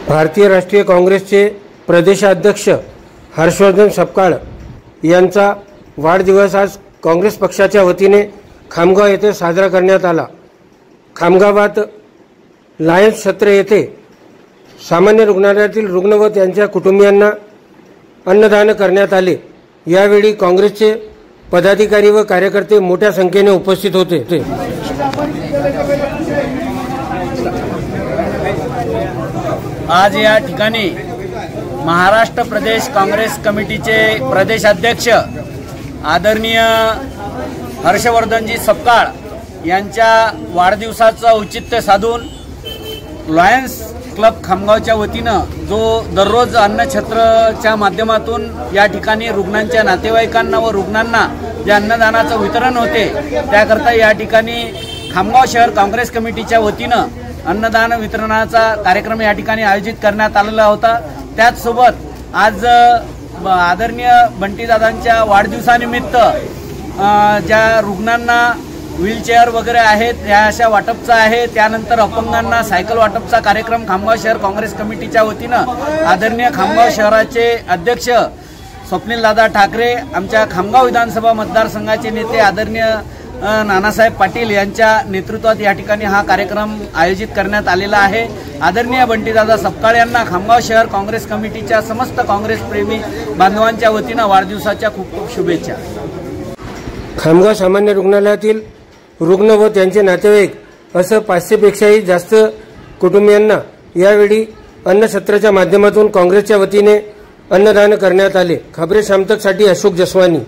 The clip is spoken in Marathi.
भारतीय राष्ट्रीय काँग्रेसचे प्रदेशाध्यक्ष हर्षवर्धन सपकाळ यांचा वाढदिवस आज काँग्रेस पक्षाच्या वतीने खामगाव येथे साजरा करण्यात आला। खामगावात लायन्स छत्र येथे सामान्य रुग्णालयातील रुग्ण व त्यांच्या कुटुंबियांना अन्नदान करण्यात आले। यावेळी काँग्रेसचे पदाधिकारी व कार्यकर्ते मोठ्या संख्येने उपस्थित होते। आज या ठिकाणी महाराष्ट्र प्रदेश काँग्रेस कमिटीचे प्रदेशाध्यक्ष आदरणीय हर्षवर्धनजी सपकाळ यांच्या वाढदिवसाचं औचित्य साधून लायन्स क्लब खामगावच्या वतीनं जो दररोज अन्नछत्रच्या माध्यमातून या ठिकाणी रुग्णांच्या नातेवाईकांना व रुग्णांना जे अन्नदानाचं वितरण होते त्याकरता या ठिकाणी खामगाव शहर काँग्रेस कमिटीच्या वतीनं अन्नदान वितरणाचा कार्यक्रम या ठिकाणी आयोजित करण्यात आलेला होता। त्याचसोबत आज आदरणीय बंटीदादांच्या वाढदिवसानिमित्त ज्या रुग्णांना व्हीलचेअर वगैरे आहेत या अशा वाटपचा आहे। त्यानंतर अपंगांना सायकल वाटपचा कार्यक्रम खामगाव शहर काँग्रेस कमिटीच्या वतीनं आदरणीय खामगाव शहराचे अध्यक्ष स्वप्नीलदादा ठाकरे, आमच्या खामगाव विधानसभा मतदारसंघाचे नेते आदरणीय नानासाहेब पाटील यांच्या नेतृत्वात या ठिकाणी हा कार्यक्रम आयोजित करण्यात आलेला आहे। आदरणीय बंटीदादा सपकाळ यांना खामगाव शहर काँग्रेस कमिटीच्या समस्त काँग्रेस प्रेमी बांधवांच्या वतीनं वाढदिवसाच्या खूप खूप शुभेच्छा। खामगाव सामान्य रुग्णालयातील रुग्ण व त्यांचे नातेवाईक असं 500 पेक्षाही जास्त कुटुंबियांना यावेळी अन्नछत्राच्या माध्यमातून काँग्रेसच्या वतीने अन्नदान करण्यात आले। खबरे शामतकसाठी अशोक जसवानी।